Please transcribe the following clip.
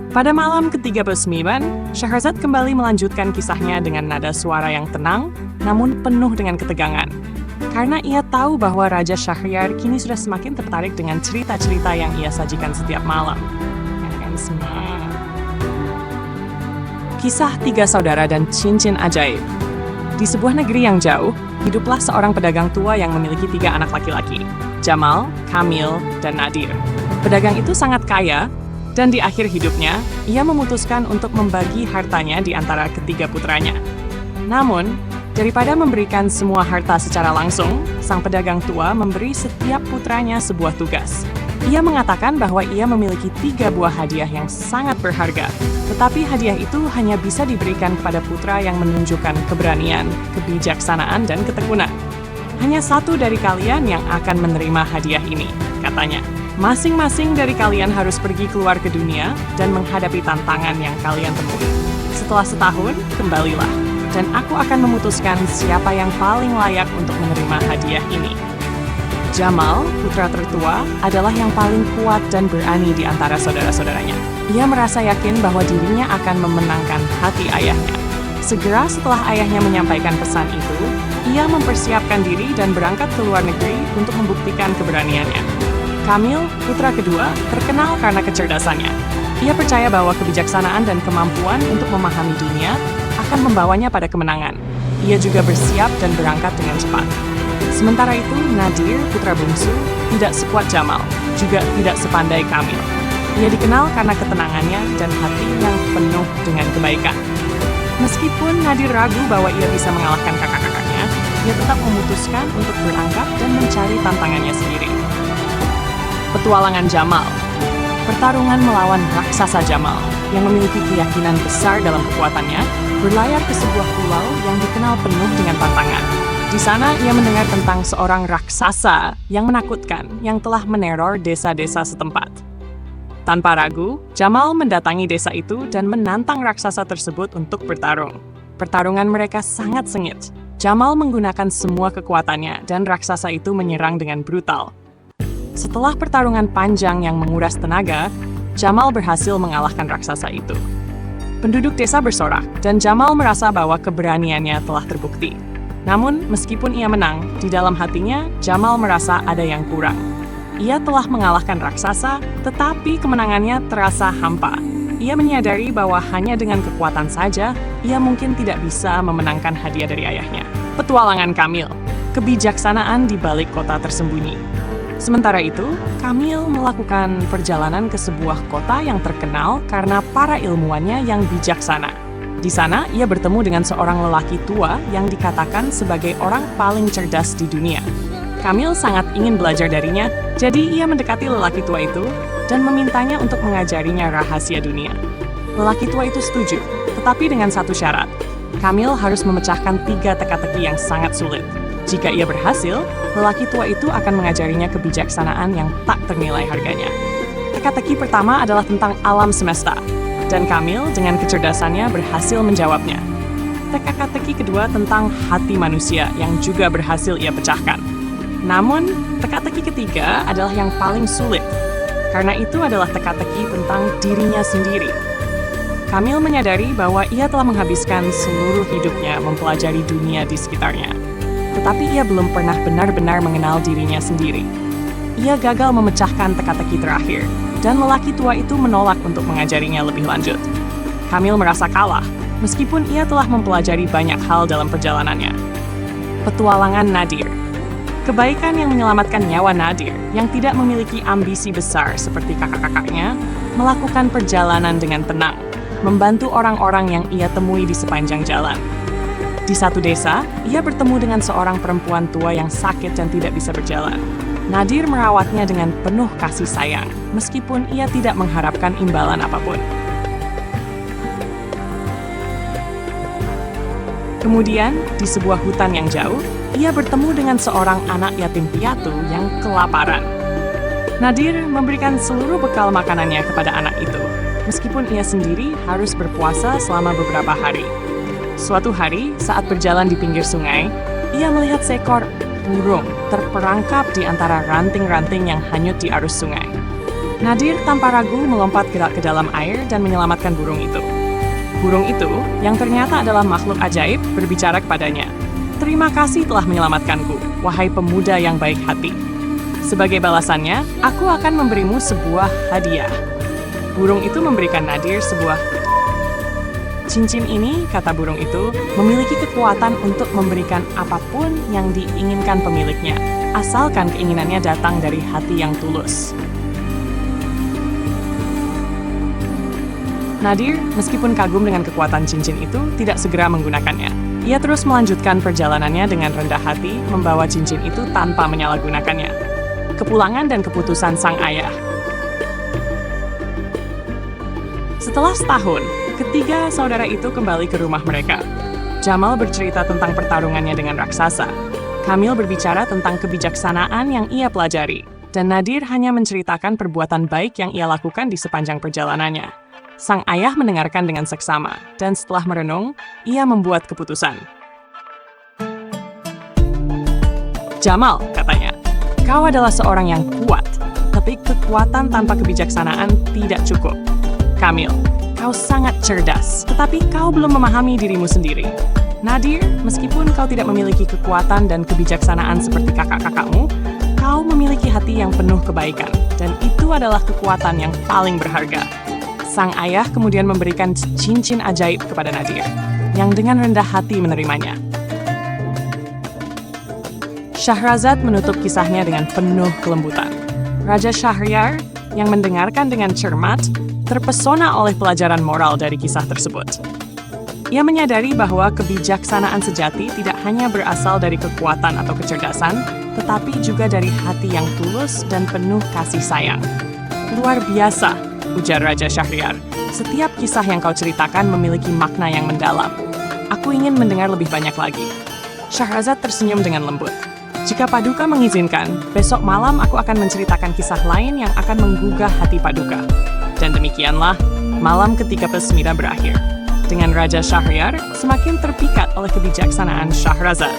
Pada malam ke-39, Syahrazad kembali melanjutkan kisahnya dengan nada suara yang tenang, namun penuh dengan ketegangan. Karena ia tahu bahwa Raja Syahryar kini sudah semakin tertarik dengan cerita-cerita yang ia sajikan setiap malam. Kisah Tiga Saudara dan Cincin Ajaib. Di sebuah negeri yang jauh, hiduplah seorang pedagang tua yang memiliki 3 anak laki-laki, Jamal, Kamil, dan Nadir. Pedagang itu sangat kaya, dan di akhir hidupnya, ia memutuskan untuk membagi hartanya di antara ketiga putranya. Namun, daripada memberikan semua harta secara langsung, sang pedagang tua memberi setiap putranya sebuah tugas. Ia mengatakan bahwa ia memiliki 3 buah hadiah yang sangat berharga, tetapi hadiah itu hanya bisa diberikan kepada putra yang menunjukkan keberanian, kebijaksanaan, dan ketekunan. Hanya 1 dari kalian yang akan menerima hadiah ini, katanya. Masing-masing dari kalian harus pergi keluar ke dunia dan menghadapi tantangan yang kalian temui. Setelah setahun, kembalilah, dan aku akan memutuskan siapa yang paling layak untuk menerima hadiah ini. Jamal, putra tertua, adalah yang paling kuat dan berani di antara saudara-saudaranya. Ia merasa yakin bahwa dirinya akan memenangkan hati ayahnya. Segera setelah ayahnya menyampaikan pesan itu, ia mempersiapkan diri dan berangkat ke luar negeri untuk membuktikan keberaniannya. Kamil, putra kedua, terkenal karena kecerdasannya. Ia percaya bahwa kebijaksanaan dan kemampuan untuk memahami dunia akan membawanya pada kemenangan. Ia juga bersiap dan berangkat dengan cepat. Sementara itu, Nadir, putra bungsu, tidak sekuat Jamal, juga tidak sepandai Kamil. Ia dikenal karena ketenangannya dan hati yang penuh dengan kebaikan. Meskipun Nadir ragu bahwa ia bisa mengalahkan kakak-kakaknya, ia tetap memutuskan untuk berangkat dan mencari tantangannya sendiri. Petualangan Jamal. Pertarungan melawan raksasa Jamal, yang memiliki keyakinan besar dalam kekuatannya, berlayar ke sebuah pulau yang dikenal penuh dengan tantangan. Di sana, ia mendengar tentang seorang raksasa yang menakutkan yang telah meneror desa-desa setempat. Tanpa ragu, Jamal mendatangi desa itu dan menantang raksasa tersebut untuk bertarung. Pertarungan mereka sangat sengit. Jamal menggunakan semua kekuatannya dan raksasa itu menyerang dengan brutal. Setelah pertarungan panjang yang menguras tenaga, Jamal berhasil mengalahkan raksasa itu. Penduduk desa bersorak, dan Jamal merasa bahwa keberaniannya telah terbukti. Namun, meskipun ia menang, di dalam hatinya, Jamal merasa ada yang kurang. Ia telah mengalahkan raksasa, tetapi kemenangannya terasa hampa. Ia menyadari bahwa hanya dengan kekuatan saja, ia mungkin tidak bisa memenangkan hadiah dari ayahnya. Petualangan Kamil. Kebijaksanaan di balik kota tersembunyi. Sementara itu, Kamil melakukan perjalanan ke sebuah kota yang terkenal karena para ilmuwannya yang bijaksana. Di sana, ia bertemu dengan seorang lelaki tua yang dikatakan sebagai orang paling cerdas di dunia. Kamil sangat ingin belajar darinya, jadi ia mendekati lelaki tua itu dan memintanya untuk mengajarinya rahasia dunia. Lelaki tua itu setuju, tetapi dengan satu syarat. Kamil harus memecahkan 3 teka-teki yang sangat sulit. Jika ia berhasil, lelaki tua itu akan mengajarinya kebijaksanaan yang tak ternilai harganya. Teka-teki pertama adalah tentang alam semesta, dan Kamil dengan kecerdasannya berhasil menjawabnya. Teka-teki kedua tentang hati manusia yang juga berhasil ia pecahkan. Namun, teka-teki ketiga adalah yang paling sulit, karena itu adalah teka-teki tentang dirinya sendiri. Kamil menyadari bahwa ia telah menghabiskan seluruh hidupnya mempelajari dunia di sekitarnya. Tetapi ia belum pernah benar-benar mengenal dirinya sendiri. Ia gagal memecahkan teka-teki terakhir, dan lelaki tua itu menolak untuk mengajarinya lebih lanjut. Kamil merasa kalah, meskipun ia telah mempelajari banyak hal dalam perjalanannya. Petualangan Nadir. Kebaikan yang menyelamatkan nyawa Nadir, yang tidak memiliki ambisi besar seperti kakak-kakaknya, melakukan perjalanan dengan tenang, membantu orang-orang yang ia temui di sepanjang jalan. Di satu desa, ia bertemu dengan seorang perempuan tua yang sakit dan tidak bisa berjalan. Nadir merawatnya dengan penuh kasih sayang, meskipun ia tidak mengharapkan imbalan apapun. Kemudian, di sebuah hutan yang jauh, ia bertemu dengan seorang anak yatim piatu yang kelaparan. Nadir memberikan seluruh bekal makanannya kepada anak itu, meskipun ia sendiri harus berpuasa selama beberapa hari. Suatu hari, saat berjalan di pinggir sungai, ia melihat seekor burung terperangkap di antara ranting-ranting yang hanyut di arus sungai. Nadir tanpa ragu melompat ke dalam air dan menyelamatkan burung itu. Burung itu, yang ternyata adalah makhluk ajaib, berbicara kepadanya. "Terima kasih telah menyelamatkanku, wahai pemuda yang baik hati. Sebagai balasannya, aku akan memberimu sebuah hadiah." Burung itu memberikan Nadir sebuah cincin ini, kata burung itu, memiliki kekuatan untuk memberikan apapun yang diinginkan pemiliknya, asalkan keinginannya datang dari hati yang tulus. Nadir, meskipun kagum dengan kekuatan cincin itu, tidak segera menggunakannya. Ia terus melanjutkan perjalanannya dengan rendah hati, membawa cincin itu tanpa menyalahgunakannya. Kepulangan dan keputusan sang ayah. Setelah setahun, ketiga saudara itu kembali ke rumah mereka. Jamal bercerita tentang pertarungannya dengan raksasa. Kamil berbicara tentang kebijaksanaan yang ia pelajari. Dan Nadir hanya menceritakan perbuatan baik yang ia lakukan di sepanjang perjalanannya. Sang ayah mendengarkan dengan seksama, dan setelah merenung, ia membuat keputusan. "Jamal," katanya, "kau adalah seorang yang kuat, tapi kekuatan tanpa kebijaksanaan tidak cukup. Kamil, kau sangat cerdas, tetapi kau belum memahami dirimu sendiri. Nadir, meskipun kau tidak memiliki kekuatan dan kebijaksanaan seperti kakak-kakakmu, kau memiliki hati yang penuh kebaikan, dan itu adalah kekuatan yang paling berharga." Sang ayah kemudian memberikan cincin ajaib kepada Nadir, yang dengan rendah hati menerimanya. Shahrazad menutup kisahnya dengan penuh kelembutan. Raja Shahryar, yang mendengarkan dengan cermat, terpesona oleh pelajaran moral dari kisah tersebut. Ia menyadari bahwa kebijaksanaan sejati tidak hanya berasal dari kekuatan atau kecerdasan, tetapi juga dari hati yang tulus dan penuh kasih sayang. "Luar biasa," ujar Raja Shahryar. "Setiap kisah yang kau ceritakan memiliki makna yang mendalam. Aku ingin mendengar lebih banyak lagi." Shahrazad tersenyum dengan lembut. "Jika Paduka mengizinkan, besok malam aku akan menceritakan kisah lain yang akan menggugah hati Paduka." Dan demikianlah, malam ketika Pesmita berakhir. Dengan Raja Shahryar semakin terpikat oleh kebijaksanaan Shahrazad.